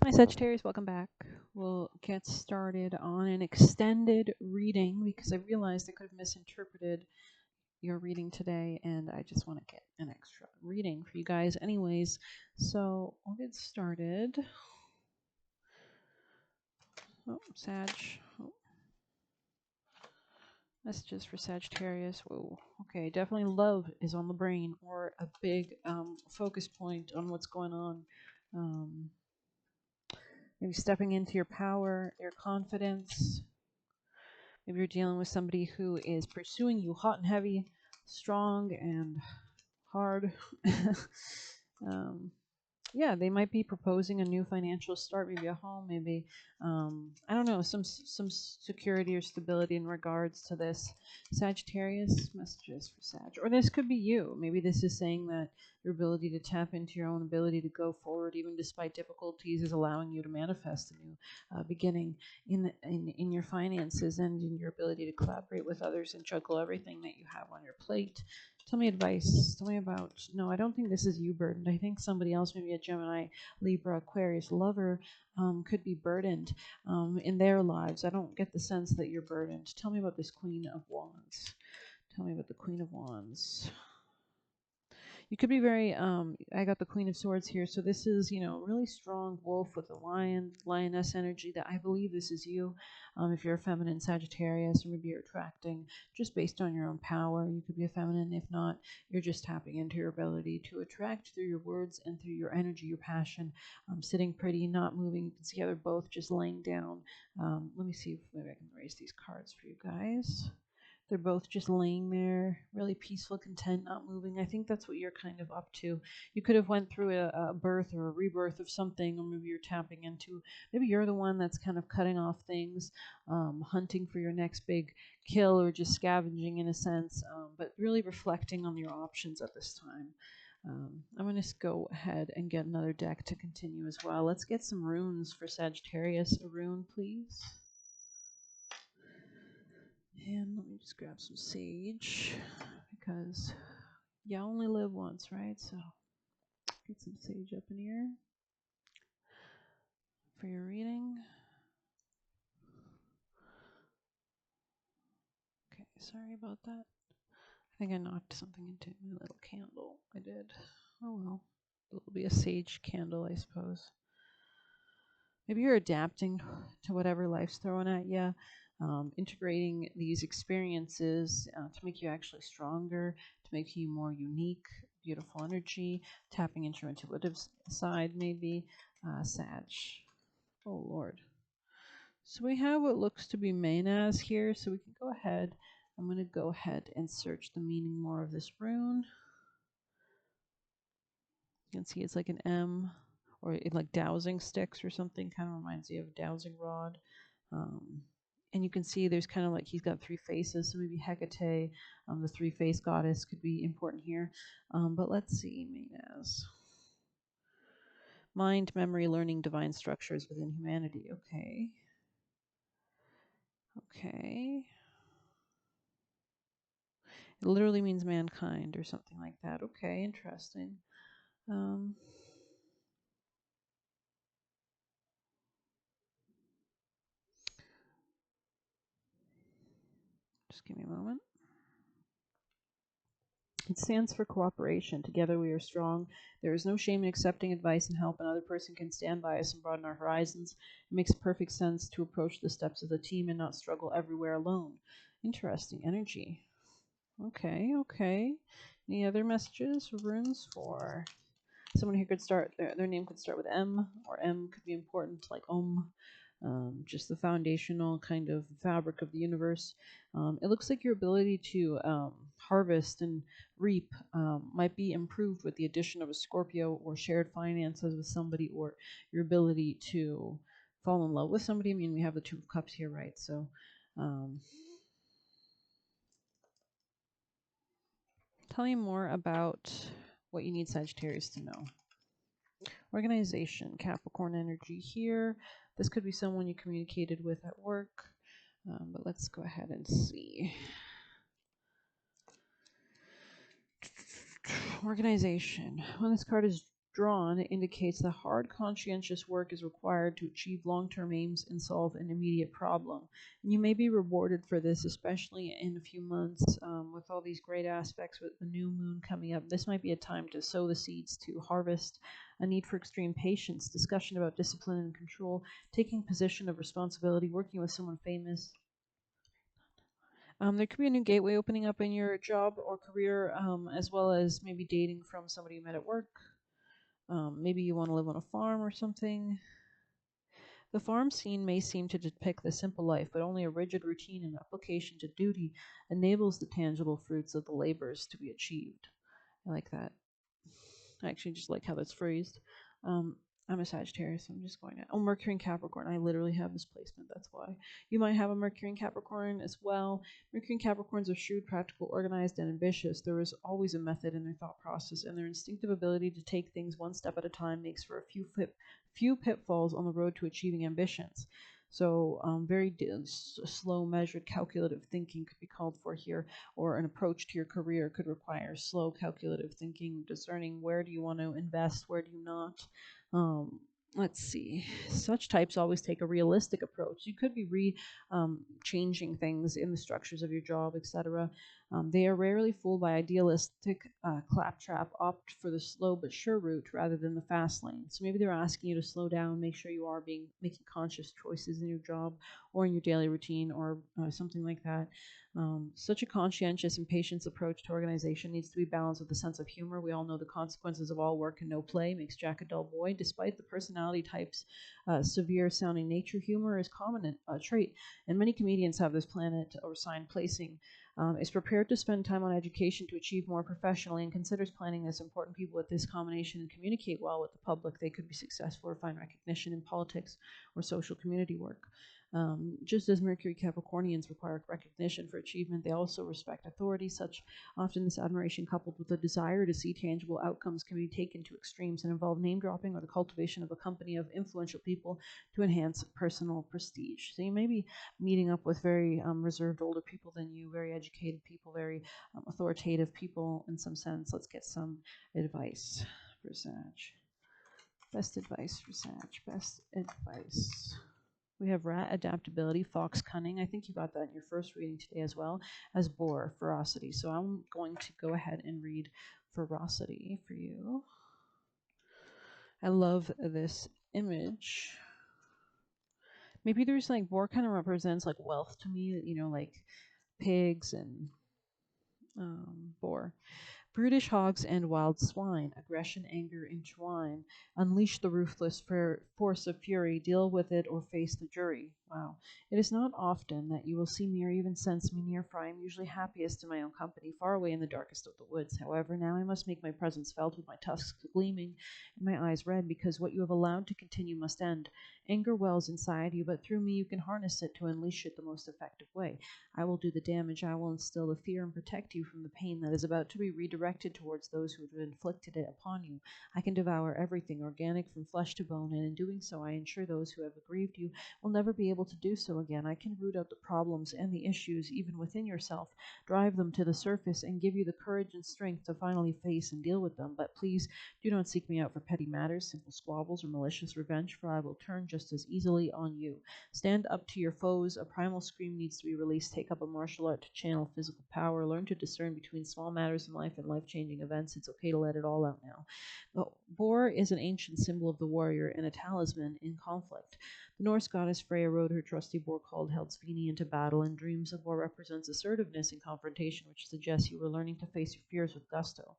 Hi Sagittarius, welcome back. We'll get started on an extended reading because I realized I could have misinterpreted your reading today and I just want to get an extra reading for you guys anyways. So we'll get started. Oh, Sag. Oh, messages for Sagittarius. Whoa. Okay, definitely love is on the brain or a big focus point on what's going on. Maybe stepping into your power, your confidence. Maybe you're dealing with somebody who is pursuing you hot and heavy, strong and hard. um, yeah, they might be proposing a new financial start, maybe a home, maybe I don't know, some security or stability in regards to this. Sagittarius messages for Sag, or this could be you. Maybe this is saying that your ability to tap into your own ability to go forward, even despite difficulties, is allowing you to manifest a new beginning in your finances and in your ability to collaborate with others and juggle everything that you have on your plate. Tell me advice. Tell me about. No, I don't think this is you burdened. I think somebody else, maybe a Gemini, Libra, Aquarius lover, could be burdened in their lives. I don't get the sense that you're burdened. Tell me about this Queen of Wands. Tell me about the Queen of Wands. You could be very, I got the Queen of Swords here. So this is, really strong wolf with a lioness energy that I believe this is you. If you're a feminine Sagittarius, or maybe you're attracting just based on your own power. You could be a feminine. If not, you're just tapping into your ability to attract through your words and through your energy, your passion. Sitting pretty, not moving. You can see how they're both just laying down. Let me see if maybe I can raise these cards for you guys. They're both just laying there, really peaceful, content, not moving. I think that's what you're kind of up to. You could have went through a birth or a rebirth of something, or maybe you're tapping into. Maybe you're the one that's kind of cutting off things, hunting for your next big kill, or just scavenging in a sense, but really reflecting on your options at this time. I'm going to go ahead and get another deck to continue as well. Let's get some runes for Sagittarius. A rune, please. And let me just grab some sage because you only live once, right? So get some sage up in here for your reading. Okay, sorry about that. I think I knocked something into my little candle. I did. Oh well. It'll be a sage candle, I suppose. Maybe you're adapting to whatever life's throwing at you, integrating these experiences to make you actually stronger, to make you more unique, beautiful energy, tapping into your intuitive side, maybe. Sag. Oh, Lord. So we have what looks to be Manas here, so we can go ahead. I'm going to go ahead and search the meaning more of this rune. You can see it's like an M, or it like dowsing sticks or something. Kind of reminds you of a dowsing rod. And you can see there's kind of like he's got three faces, so maybe Hecate, the three-faced goddess, could be important here. But let's see, Manas. Mind, memory, learning, divine structures within humanity. Okay. Okay. It literally means mankind or something like that. Okay, interesting. Just give me a moment. It stands for cooperation. Together we are strong. There is no shame in accepting advice and help. Another person can stand by us and broaden our horizons. It makes perfect sense to approach the steps of the team and not struggle everywhere alone. Interesting energy. Okay, okay. Any other messages or runes for someone who could start, their name could start with M, or M could be important, like Om. Just the foundational kind of fabric of the universe. It looks like your ability to harvest and reap might be improved with the addition of a Scorpio, or shared finances with somebody, or your ability to fall in love with somebody. I mean, we have the Two of Cups here, right? So tell me more about what you need Sagittarius to know. Organization, Capricorn energy here. This could be someone you communicated with at work, but let's go ahead and see. Organization. When this card is drawn indicates that hard, conscientious work is required to achieve long-term aims and solve an immediate problem. And you may be rewarded for this, especially in a few months with all these great aspects with the new moon coming up. This might be a time to sow the seeds to harvest a need for extreme patience, discussion about discipline and control, taking position of responsibility, working with someone famous. There could be a new gateway opening up in your job or career, as well as maybe dating from somebody you met at work. Maybe you want to live on a farm or something. The farm scene may seem to depict the simple life, but only a rigid routine and application to duty enables the tangible fruits of the labors to be achieved. I like that. I actually just like how that's phrased. I'm a Sagittarius, so I'm just going to. Oh, Mercury and Capricorn. I literally have this placement. That's why. You might have a Mercury and Capricorn as well. Mercury and Capricorns are shrewd, practical, organized, and ambitious. There is always a method in their thought process, and their instinctive ability to take things one step at a time makes for a few pitfalls on the road to achieving ambitions. So, very slow, measured, calculative thinking could be called for here, or an approach to your career could require slow, calculative thinking, discerning where do you want to invest, where do you not. Let's see. Such types always take a realistic approach. You could be changing things in the structures of your job, etc. They are rarely fooled by idealistic claptrap, opt for the slow but sure route rather than the fast lane. So maybe they're asking you to slow down, make sure you are making conscious choices in your job or in your daily routine or something like that. Such a conscientious and patience approach to organization needs to be balanced with a sense of humor. We all know the consequences of all work and no play makes Jack a dull boy. Despite the personality type's severe sounding nature, humor is common trait, and many comedians have this planet or sign placing. Is prepared to spend time on education to achieve more professionally and considers planning this. Important people with this combination and communicate well with the public. They could be successful or find recognition in politics or social community work. Just as Mercury Capricornians require recognition for achievement, they also respect authority. Such often this admiration coupled with a desire to see tangible outcomes can be taken to extremes and involve name dropping or the cultivation of a company of influential people to enhance personal prestige. So you may be meeting up with very reserved older people than you, very educated people, very authoritative people in some sense. Let's get some advice for Sag. Best advice for Sag. Best advice. We have Rat, adaptability, Fox, cunning. I think you got that in your first reading today as well as Boar, ferocity. So I'm going to go ahead and read ferocity for you. I love this image. Maybe there's like Boar kind of represents like wealth to me, you know, like pigs and boar. Brutish hogs and wild swine, aggression, anger, entwine. Unleash the ruthless force of fury, deal with it or face the jury. Wow. It is not often that you will see me or even sense me near, for I am usually happiest in my own company, far away in the darkest of the woods. However, now I must make my presence felt with my tusks gleaming and my eyes red, because what you have allowed to continue must end. Anger wells inside you, but through me you can harness it to unleash it the most effective way. I will do the damage, I will instill the fear and protect you from the pain that is about to be redirected towards those who have inflicted it upon you. I can devour everything organic from flesh to bone, and in doing so I ensure those who have aggrieved you will never be able to do so again. I can root out the problems and the issues even within yourself, drive them to the surface, and give you the courage and strength to finally face and deal with them. But please do not seek me out for petty matters, simple squabbles, or malicious revenge, for I will turn just as easily on you. Stand up to your foes. A primal scream needs to be released. Take up a martial art to channel physical power. Learn to discern between small matters in life and life-changing events. It's okay to let it all out now. The boar is an ancient symbol of the warrior and a talisman in conflict. The Norse goddess Freya rode her trusty boar called Heldsvini into battle, and dreams of war represents assertiveness in confrontation, which suggests you were learning to face your fears with gusto.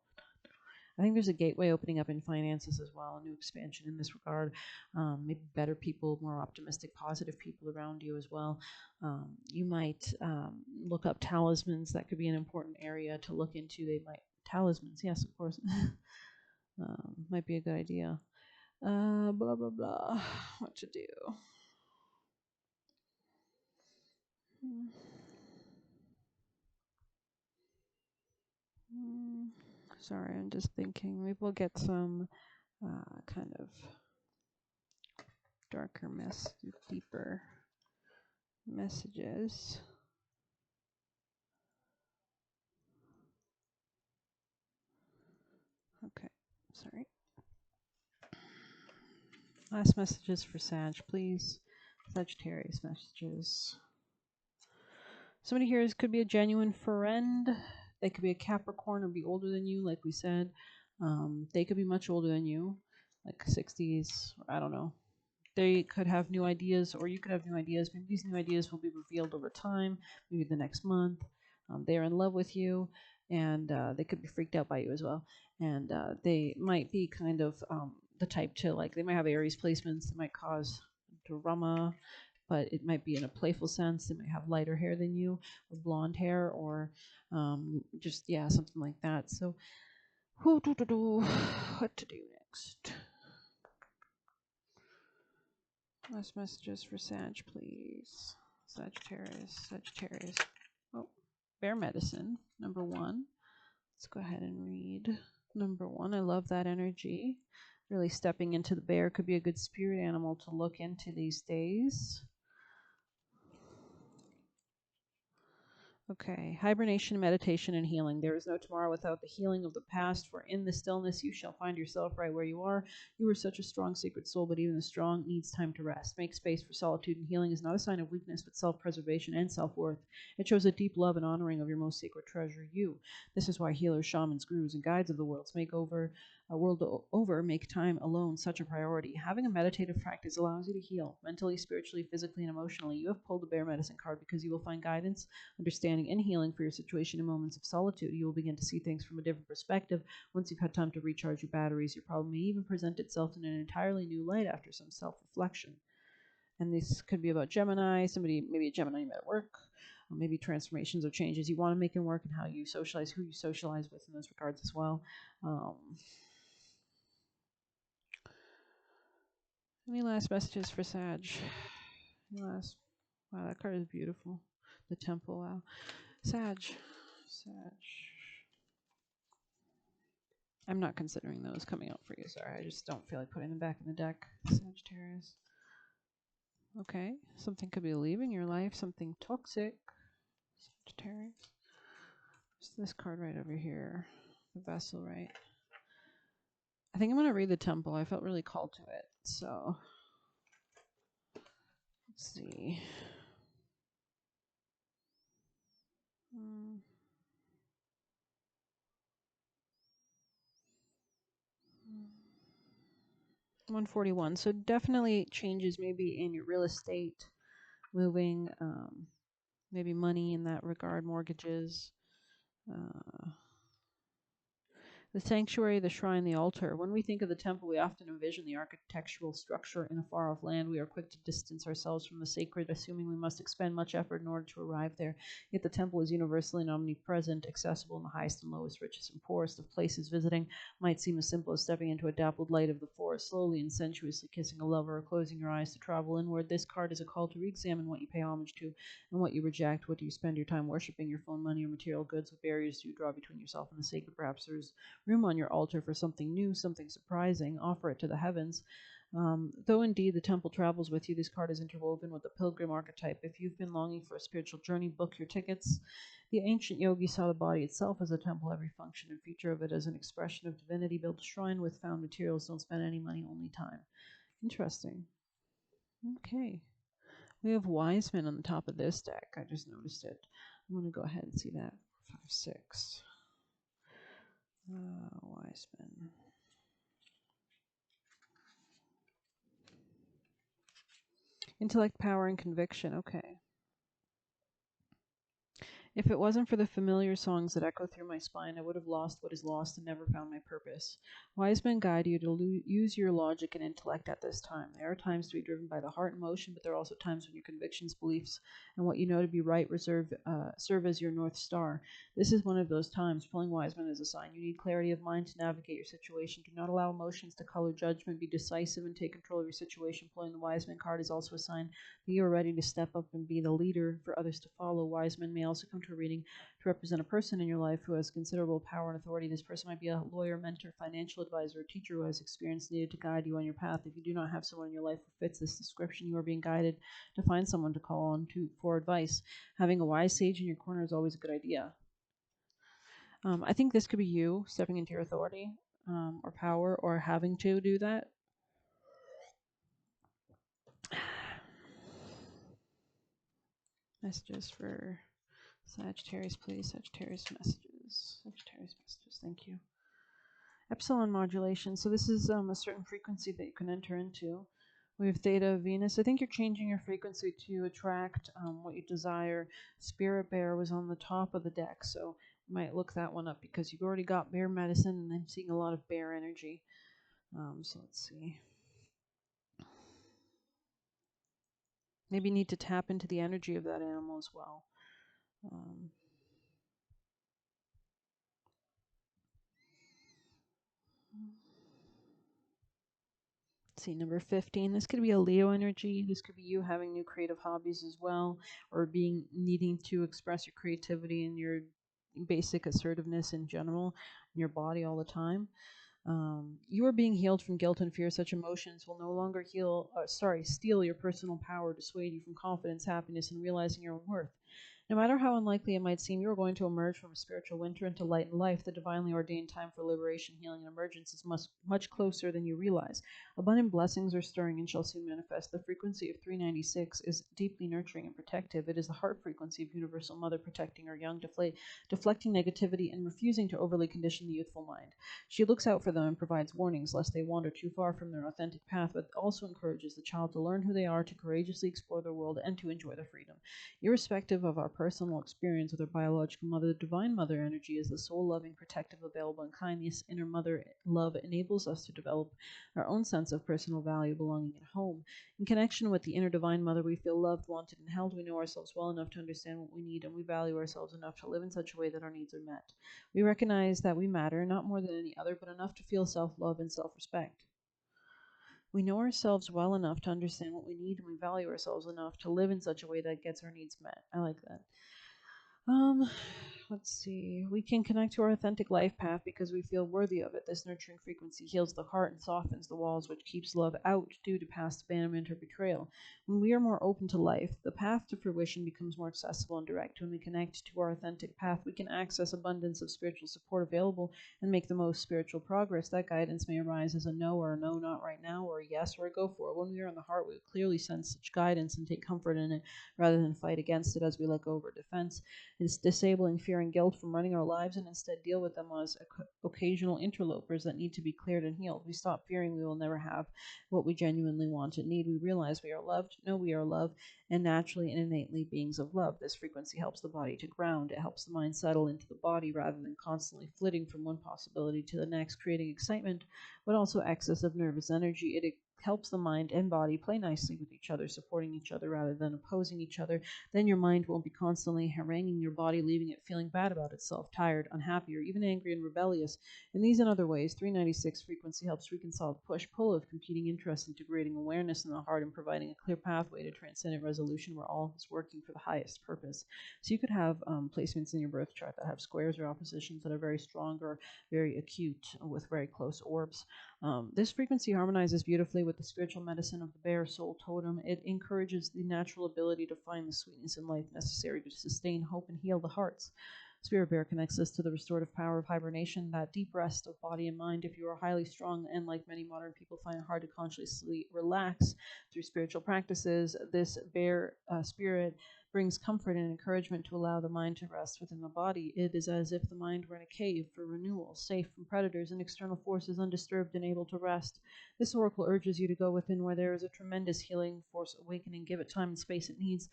I think there's a gateway opening up in finances as well, a new expansion in this regard. Maybe better people, more optimistic, positive people around you as well. You might look up talismans. That could be an important area to look into. Talismans, yes, of course. Might be a good idea. Blah, blah, blah. What to do? Sorry, I'm just thinking. Maybe we'll get some kind of darker deeper messages. Okay, sorry. Last messages for Sag, please. Sagittarius messages. Somebody here could be a genuine friend. They could be a Capricorn or be older than you, like we said. They could be much older than you, like 60s, or I don't know. They could have new ideas, or you could have new ideas. Maybe these new ideas will be revealed over time, maybe the next month. They're in love with you, and they could be freaked out by you as well. And they might be kind of the type to, like, they might have Aries placements that might cause drama, but it might be in a playful sense. They might have lighter hair than you, or blonde hair, or just, yeah, something like that. So, what to do next? Last messages for Sag, please. Sagittarius. Oh, bear medicine, number 1. Let's go ahead and read number 1. I love that energy. Really stepping into the bear could be a good spirit animal to look into these days. Okay, hibernation, meditation, and healing. There is no tomorrow without the healing of the past, for in the stillness you shall find yourself right where you are. You are such a strong sacred soul, but even the strong needs time to rest. Make space for solitude, and healing is not a sign of weakness, but self-preservation and self-worth. It shows a deep love and honoring of your most sacred treasure, you. This is why healers, shamans, gurus, and guides of the world make time alone such a priority. Having a meditative practice allows you to heal mentally, spiritually, physically, and emotionally. You have pulled the bear medicine card because you will find guidance, understanding, and healing for your situation in moments of solitude. You will begin to see things from a different perspective once you've had time to recharge your batteries. Your problem may even present itself in an entirely new light after some self-reflection. And this could be about Gemini, somebody, maybe a Gemini you met at work, or maybe transformations or changes you want to make in work, and how you socialize, who you socialize with in those regards as well. Any last messages for Sag? Any last? Wow, that card is beautiful. The Temple. Wow. Sag. I'm not considering those coming out for you. Sorry, I just don't feel like putting them back in the deck. Sagittarius. Okay, something could be leaving your life. Something toxic. Sagittarius. What's this card right over here? The Vessel, right? I think I'm going to read the Temple. I felt really called to it. So, let's see. 141. So definitely changes maybe in your real estate, moving, maybe money in that regard, mortgages. The sanctuary, the shrine, the altar. When we think of the temple, we often envision the architectural structure in a far-off land. We are quick to distance ourselves from the sacred, assuming we must expend much effort in order to arrive there. Yet the temple is universally and omnipresent, accessible in the highest and lowest, richest and poorest of places. Visiting might seem as simple as stepping into a dappled light of the forest, slowly and sensuously kissing a lover, or closing your eyes to travel inward. This card is a call to re-examine what you pay homage to and what you reject. What do you spend your time worshiping? Your phone, money, or material goods? What barriers do you draw between yourself and the sacred? Perhaps there's room on your altar for something new, something surprising. Offer it to the heavens. Though indeed the temple travels with you, this card is interwoven with the pilgrim archetype. If you've been longing for a spiritual journey, book your tickets. The ancient yogi saw the body itself as a temple, every function and feature of it as an expression of divinity. Build a shrine with found materials. Don't spend any money, only time. Interesting. Okay. We have wise men on the top of this deck. I just noticed it. I'm going to go ahead and see that. 5, 6. Wise men. Intellect, power, and conviction. Okay. If it wasn't for the familiar songs that echo through my spine, I would have lost what is lost and never found my purpose. Wise men guide you to use your logic and intellect at this time. There are times to be driven by the heart and emotion, but there are also times when your convictions, beliefs, and what you know to be right serve as your North Star. This is one of those times. Pulling wise men is a sign. You need clarity of mind to navigate your situation. Do not allow emotions to color judgment. Be decisive and take control of your situation. Pulling the wise man card is also a sign that you are ready to step up and be the leader for others to follow. Wise men may also come to a reading to represent a person in your life who has considerable power and authority. This person might be a lawyer, mentor, financial advisor, or teacher who has experience needed to guide you on your path. If you do not have someone in your life who fits this description, you are being guided to find someone to call on for advice. Having a wise sage in your corner is always a good idea. I think this could be you stepping into your authority or power, or having to do that. Messages for Sagittarius, please. Sagittarius messages. Sagittarius messages. Thank you. Epsilon modulation. So this is a certain frequency that you can enter into. We have Theta Venus. I think you're changing your frequency to attract what you desire. Spirit Bear was on the top of the deck, so you might look that one up because you've already got bear medicine, and I'm seeing a lot of bear energy. So let's see. Maybe you need to tap into the energy of that animal as well. See, number 15, this could be a Leo energy. This could be you having new creative hobbies as well, or needing to express your creativity and your basic assertiveness in general in your body all the time. You are being healed from guilt and fear. Such emotions will no longer steal your personal power, dissuade you from confidence, happiness, and realizing your own worth. No matter how unlikely it might seem, you are going to emerge from a spiritual winter into light and life. The divinely ordained time for liberation, healing, and emergence is much closer than you realize. Abundant blessings are stirring and shall soon manifest. The frequency of 396 is deeply nurturing and protective. It is the heart frequency of Universal Mother protecting her young, deflecting negativity and refusing to overly condition the youthful mind. She looks out for them and provides warnings lest they wander too far from their authentic path, but also encourages the child to learn who they are, to courageously explore the world, and to enjoy their freedom. Irrespective of our personal experience with our biological mother, the divine mother energy is the soul loving, protective, available, and kind. This inner mother love enables us to develop our own sense of personal value, belonging, and home. In connection with the inner divine mother, we feel loved, wanted, and held. We know ourselves well enough to understand what we need, and we value ourselves enough to live in such a way that our needs are met. We recognize that we matter, not more than any other, but enough to feel self-love and self-respect. We know ourselves well enough to understand what we need, and we value ourselves enough to live in such a way that gets our needs met. I like that. Let's see. We can connect to our authentic life path because we feel worthy of it. This nurturing frequency heals the heart and softens the walls, which keeps love out due to past abandonment or betrayal. When we are more open to life, the path to fruition becomes more accessible and direct. When we connect to our authentic path, we can access abundance of spiritual support available and make the most spiritual progress. That guidance may arise as a no or a no, not right now, or a yes or a go for it. When we are in the heart, we will clearly sense such guidance and take comfort in it rather than fight against it as we let go of our defense. It's disabling fear and guilt from running our lives and instead deal with them as occasional interlopers that need to be cleared and healed. We stop fearing we will never have what we genuinely want and need. We realize we are loved, know we are loved, and naturally and innately beings of love. This frequency helps the body to ground. It helps the mind settle into the body rather than constantly flitting from one possibility to the next, creating excitement, but also excess of nervous energy. It helps the mind and body play nicely with each other, supporting each other rather than opposing each other. Then your mind won't be constantly haranguing your body, leaving it feeling bad about itself, tired, unhappy, or even angry and rebellious. In these and other ways, 396 frequency helps reconcile the push-pull of competing interests, integrating awareness in the heart and providing a clear pathway to transcendent resolution where all is working for the highest purpose. So you could have placements in your birth chart that have squares or oppositions that are very strong or very acute with very close orbs. This frequency harmonizes beautifully with the spiritual medicine of the bear soul totem. It encourages the natural ability to find the sweetness in life necessary to sustain hope and heal the hearts. Spirit Bear connects us to the restorative power of hibernation, that deep rest of body and mind. If you are highly strung and, like many modern people, find it hard to consciously relax through spiritual practices, this bear spirit brings comfort and encouragement to allow the mind to rest within the body. It is as if the mind were in a cave for renewal, safe from predators and external forces, undisturbed and able to rest. This oracle urges you to go within where there is a tremendous healing force awakening. Give it time and space it needs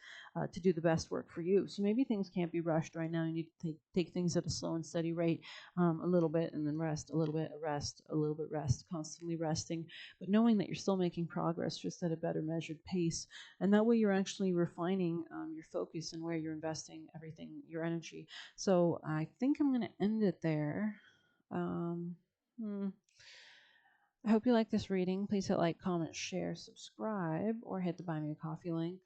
to do the best work for you. So maybe things can't be rushed right now. You need to take things at a slow and steady rate, a little bit, and then rest, a little bit, rest, a little bit, rest, constantly resting, but knowing that you're still making progress, just at a better measured pace. And that way you're actually refining your focus and where you're investing everything, your energy. So I think I'm going to end it there. I hope you like this reading. Please hit like, comment, share, subscribe, or hit the Buy Me a Coffee link.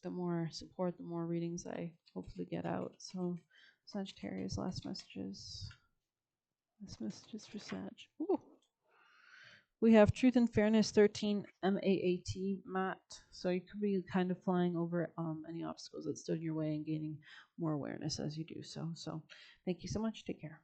The more support, the more readings I hopefully get out. So Sagittarius, last messages. Last messages for Sag. Ooh. We have Truth and Fairness 13 MAAT Matt. So you could be kind of flying over any obstacles that stood in your way and gaining more awareness as you do so. So thank you so much. Take care.